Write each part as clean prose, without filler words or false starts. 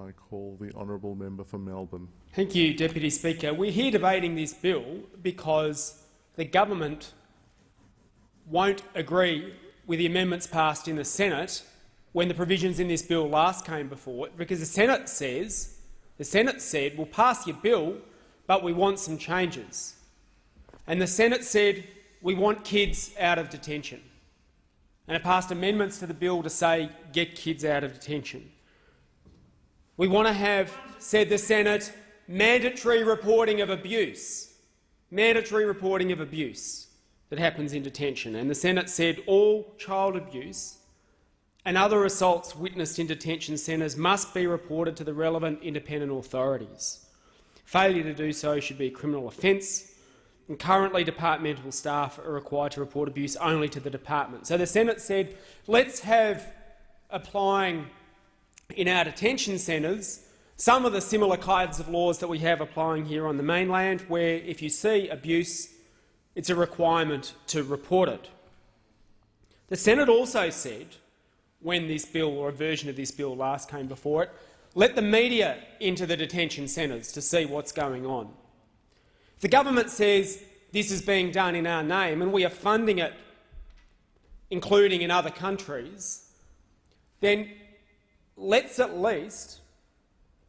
I call the honourable member for Melbourne. Thank you, Deputy Speaker. We're here debating this bill because the government won't agree with the amendments passed in the Senate when the provisions in this bill last came before it, because the Senate said, we'll pass your bill, but we want some changes. And the Senate said, we want kids out of detention. And it passed amendments to the bill to say, get kids out of detention. We want to have, said the Senate, mandatory reporting of abuse. Mandatory reporting of abuse that happens in detention. And the Senate said all child abuse and other assaults witnessed in detention centres must be reported to the relevant independent authorities. Failure to do so should be a criminal offence, and currently departmental staff are required to report abuse only to the department. So the Senate said, let's have applying in our detention centres some of the similar kinds of laws that we have applying here on the mainland, where if you see abuse, it's a requirement to report it. The Senate also said, when this bill or a version of this bill last came before it, let the media into the detention centres to see what's going on. If the government says this is being done in our name and we are funding it, including in other countries, then let's at least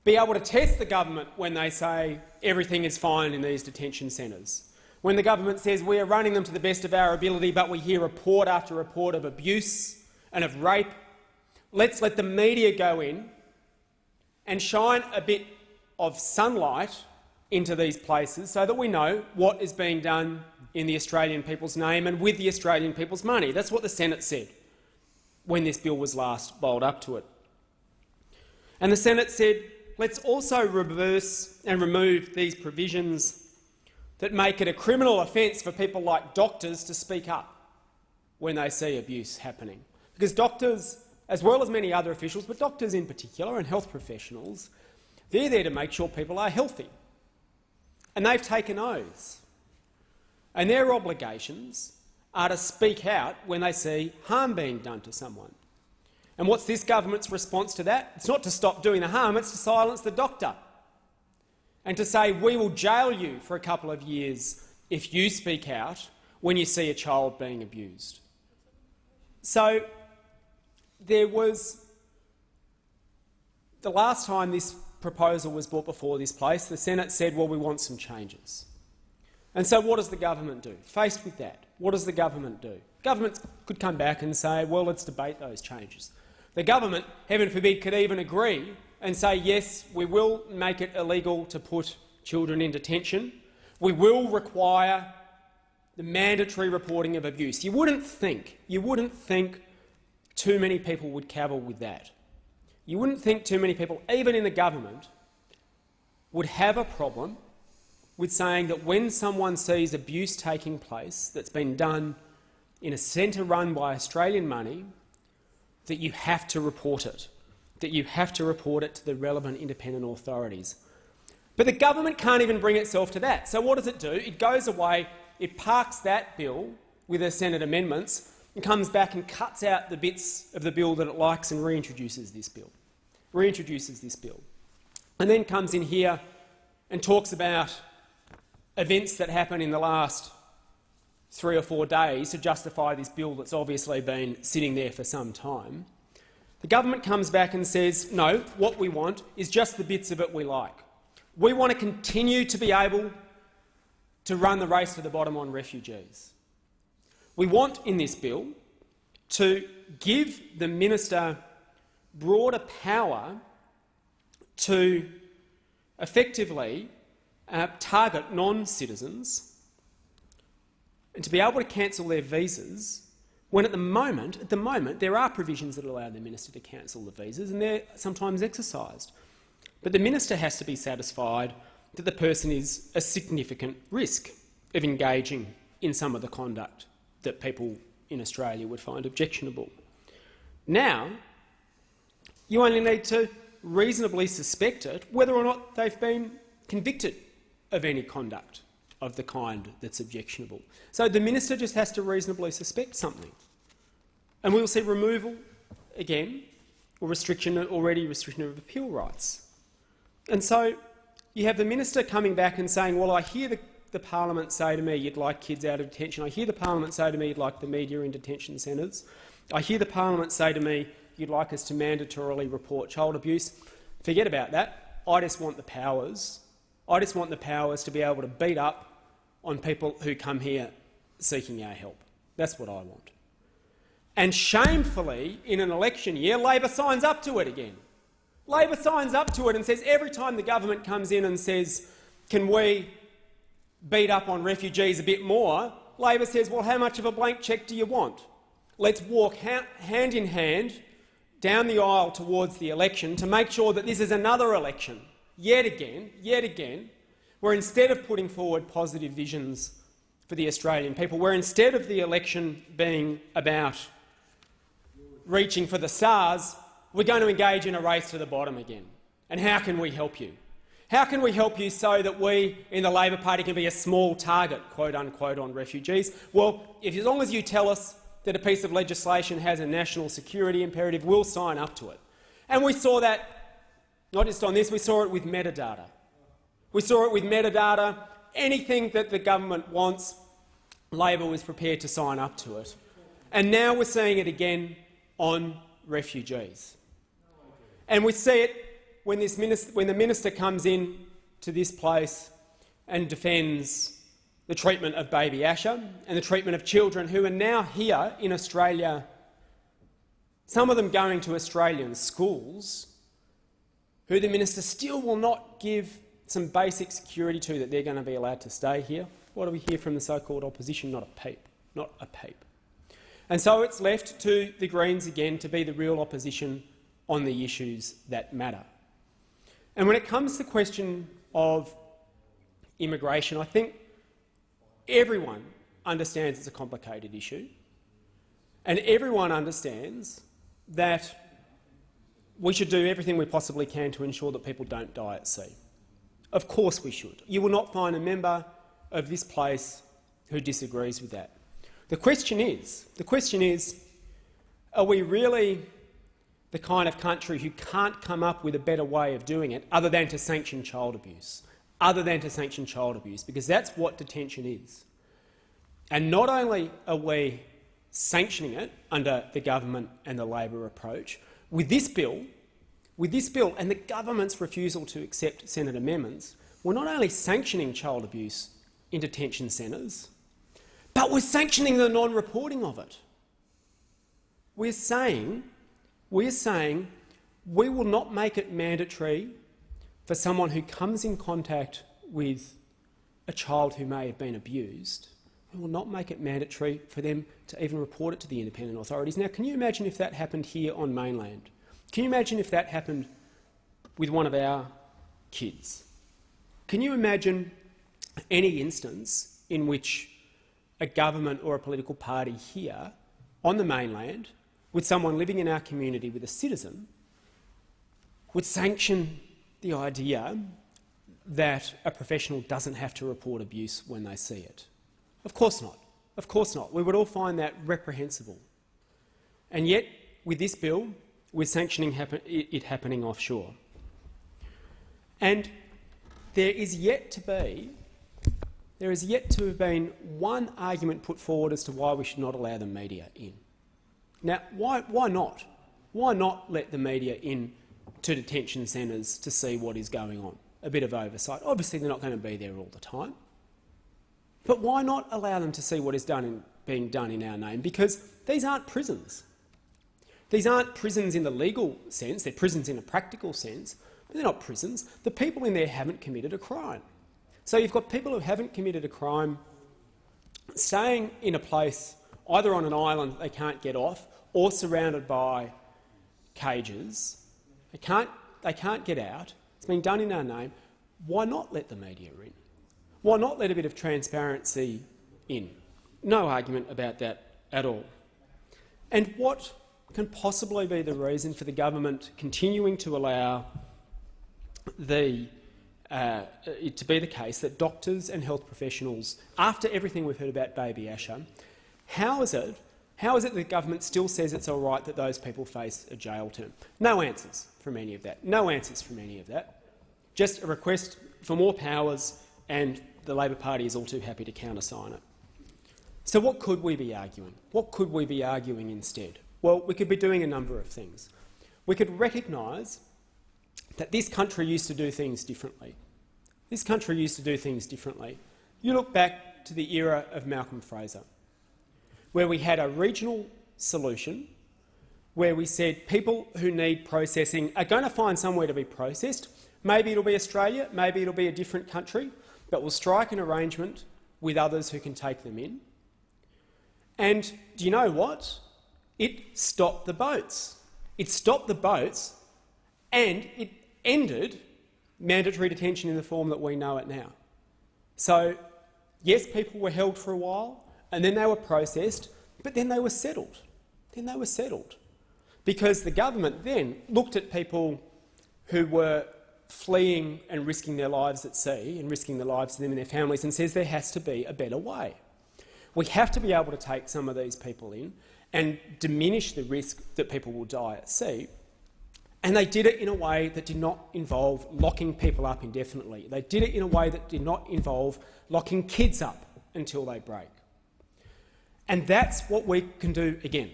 be able to test the government when they say everything is fine in these detention centres. When the government says we are running them to the best of our ability but we hear report after report of abuse and of rape, let's let the media go in and shine a bit of sunlight into these places so that we know what is being done in the Australian people's name and with the Australian people's money. That's what the Senate said when this bill was last bowled up to it. And the Senate said, let's also reverse and remove these provisions that make it a criminal offence for people like doctors to speak up when they see abuse happening. Because doctors, as well as many other officials, but doctors in particular and health professionals, they're there to make sure people are healthy. And they've taken oaths. And their obligations are to speak out when they see harm being done to someone. And what's this government's response to that? It's not to stop doing the harm, it's to silence the doctor and to say we will jail you for a couple of years if you speak out when you see a child being abused. So there was, the last time this proposal was brought before this place, the Senate said, well, we want some changes. And so what does the government do? Faced with that, what does the government do? Government could come back and say, well, let's debate those changes. The government, heaven forbid, could even agree and say, yes, we will make it illegal to put children in detention. We will require the mandatory reporting of abuse. You wouldn't think too many people would cavil with that. You wouldn't think too many people, even in the government, would have a problem with saying that when someone sees abuse taking place that's been done in a centre run by Australian money, that you have to report it, that you have to report it to the relevant independent authorities. But the government can't even bring itself to that. So what does it do? It goes away, it parks that bill with the Senate amendments and comes back and cuts out the bits of the bill that it likes and reintroduces this bill. And then comes in here and talks about events that happen in the last 3 or 4 days to justify this bill that's obviously been sitting there for some time. The government comes back and says, no, what we want is just the bits of it we like. We want to continue to be able to run the race to the bottom on refugees. We want in this bill to give the minister broader power to effectively target non-citizens and to be able to cancel their visas when at the moment there are provisions that allow the minister to cancel the visas and they're sometimes exercised. But the minister has to be satisfied that the person is a significant risk of engaging in some of the conduct that people in Australia would find objectionable. Now, you only need to reasonably suspect it whether or not they've been convicted of any conduct of the kind that's objectionable. So the minister just has to reasonably suspect something. And we will see removal, again, or restriction of appeal rights. And so you have the minister coming back and saying, well, I hear the parliament say to me you'd like kids out of detention. I hear the parliament say to me you'd like the media in detention centres. I hear the parliament say to me you'd like us to mandatorily report child abuse. Forget about that. I just want the powers. I just want the powers to be able to beat up on people who come here seeking our help. That's what I want. And shamefully, in an election year, Labor signs up to it again. Labor signs up to it and says every time the government comes in and says, can we beat up on refugees a bit more, Labor says, well, how much of a blank cheque do you want? Let's walk hand in hand down the aisle towards the election to make sure that this is another election, yet again, where instead of putting forward positive visions for the Australian people, where instead of the election being about reaching for the stars, we're going to engage in a race to the bottom again. And how can we help you? How can we help you so that we in the Labor Party can be a small target, quote unquote, on refugees? Well, as long as you tell us that a piece of legislation has a national security imperative, we'll sign up to it. And we saw that, not just on this, we saw it with metadata. We saw it with metadata. Anything that the government wants, Labor was prepared to sign up to it. And now we're seeing it again on refugees. And we see it when the minister comes in to this place and defends the treatment of baby Asher and the treatment of children who are now here in Australia, some of them going to Australian schools, who the minister still will not give some basic security to, that they're going to be allowed to stay here. What do we hear from the so-called opposition? Not a peep. Not a peep. And so it's left to the Greens again to be the real opposition on the issues that matter. And when it comes to the question of immigration, I think everyone understands it's a complicated issue, and everyone understands that we should do everything we possibly can to ensure that people don't die at sea. Of course we should. You will not find a member of this place who disagrees with that. The question is, are we really the kind of country who can't come up with a better way of doing it other than to sanction child abuse? Because that's what detention is. And not only are we sanctioning it under the government and the Labor approach, with this bill and the government's refusal to accept Senate amendments, we're not only sanctioning child abuse in detention centres, but we're sanctioning the non-reporting of it. We're saying we will not make it mandatory for someone who comes in contact with a child who may have been abused. We will not make it mandatory for them to even report it to the independent authorities. Now, can you imagine if that happened here on mainland? Can you imagine if that happened with one of our kids? Can you imagine any instance in which a government or a political party here on the mainland, with someone living in our community, with a citizen, would sanction the idea that a professional doesn't have to report abuse when they see it? Of course not. Of course not. We would all find that reprehensible. And yet, with this bill, we're sanctioning it happening offshore. And there is yet to have been one argument put forward as to why we should not allow the media in. Now, why not? Why not let the media in to detention centres to see what is going on? A bit of oversight. Obviously, they're not going to be there all the time. But why not allow them to see what is being done in our name? Because these aren't prisons. These aren't prisons in the legal sense. They're prisons in a practical sense, but they're not prisons. The people in there haven't committed a crime. So you've got people who haven't committed a crime staying in a place either on an island that they can't get off or surrounded by cages. They can't get out. It's been done in our name. Why not let the media in? Why not let a bit of transparency in? No argument about that at all. And what can possibly be the reason for the government continuing to allow it to be the case that doctors and health professionals, after everything we've heard about baby Asher, how is How is it the government still says it's all right that those people face a jail term? No answers from any of that. No answers from any of that. Just a request for more powers, and the Labor Party is all too happy to countersign it. So what could we be arguing? What could we be arguing instead? Well, we could be doing a number of things. We could recognise that this country used to do things differently. This country used to do things differently. You look back to the era of Malcolm Fraser, where we had a regional solution, where we said people who need processing are going to find somewhere to be processed. Maybe it'll be Australia, maybe it'll be a different country, but we'll strike an arrangement with others who can take them in. And do you know what? It stopped the boats. It stopped the boats, and it ended mandatory detention in the form that we know it now. So, yes, people were held for a while, and then they were processed, but then they were settled. Then they were settled. Because the government then looked at people who were fleeing and risking their lives at sea and risking the lives of them and their families and says there has to be a better way. We have to be able to take some of these people in and diminish the risk that people will die at sea. And they did it in a way that did not involve locking people up indefinitely. They did it in a way that did not involve locking kids up until they break. And that's what we can do again.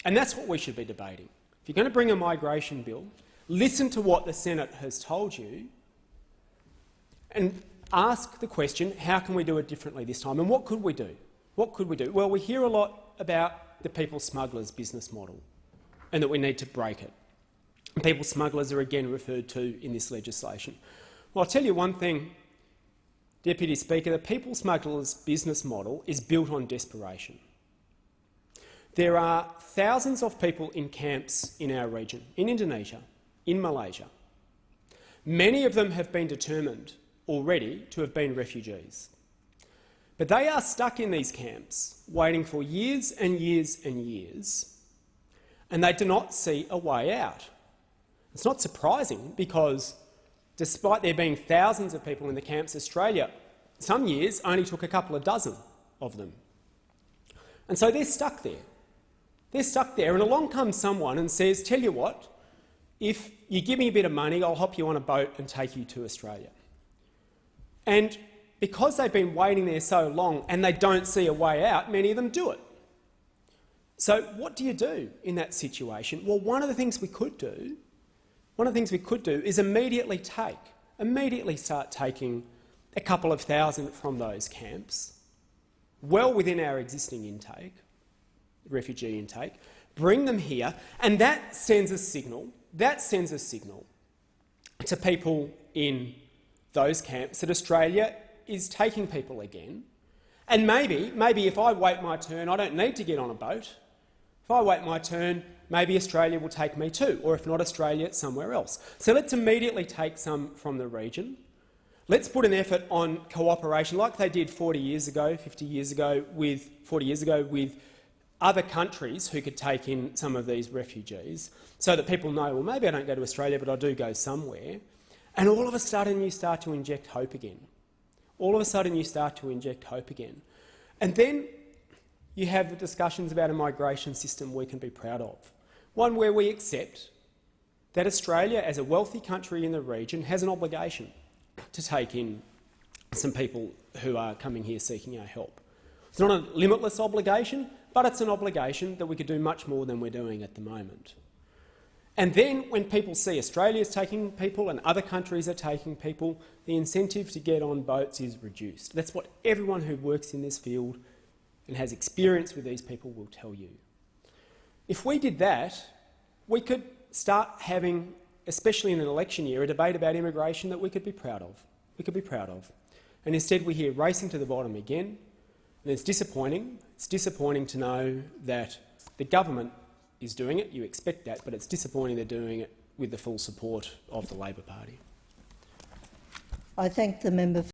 And that's what we should be debating. If you're going to bring a migration bill, listen to what the Senate has told you and ask the question, how can we do it differently this time? And what could we do? What could we do? Well, we hear a lot about the people smugglers business model and that we need to break it. And people smugglers are again referred to in this legislation. Well, I'll tell you one thing, Deputy Speaker, the people smugglers business model is built on desperation. There are thousands of people in camps in our region, in Indonesia, in Malaysia. Many of them have been determined already to have been refugees. But they are stuck in these camps, waiting for years and years and years, and they do not see a way out. It's not surprising because, despite there being thousands of people in the camps, Australia, some years, only took a couple of dozen of them. And so they're stuck there. They're stuck there, and along comes someone and says, tell you what, if you give me a bit of money, I'll hop you on a boat and take you to Australia. And because they've been waiting there so long and they don't see a way out, many of them do it. So what do you do in that situation? Well, one of the things we could do is immediately start taking a couple of thousand from those camps, well within our existing intake, refugee intake, bring them here, and that sends a signal to people in those camps that Australia is taking people again. And maybe if I wait my turn, I don't need to get on a boat. If I wait my turn, maybe Australia will take me too, or if not Australia, somewhere else. So let's immediately take some from the region. Let's put an effort on cooperation, like they did 40 years ago with other countries who could take in some of these refugees, so that people know, well, maybe I don't go to Australia, but I do go somewhere. And all of a sudden you start to inject hope again. And then you have the discussions about a migration system we can be proud of. One where we accept that Australia, as a wealthy country in the region, has an obligation to take in some people who are coming here seeking our help. It's not a limitless obligation, but it's an obligation that we could do much more than we're doing at the moment. And then when people see Australia's taking people and other countries are taking people, the incentive to get on boats is reduced. That's what everyone who works in this field and has experience with these people will tell you. If we did that, we could start having, especially in an election year, a debate about immigration that we could be proud of. And instead we hear racing to the bottom again, and it's disappointing. It's disappointing to know that the government is doing it. You expect that, but it's disappointing they're doing it with the full support of the Labor Party. I thank the member.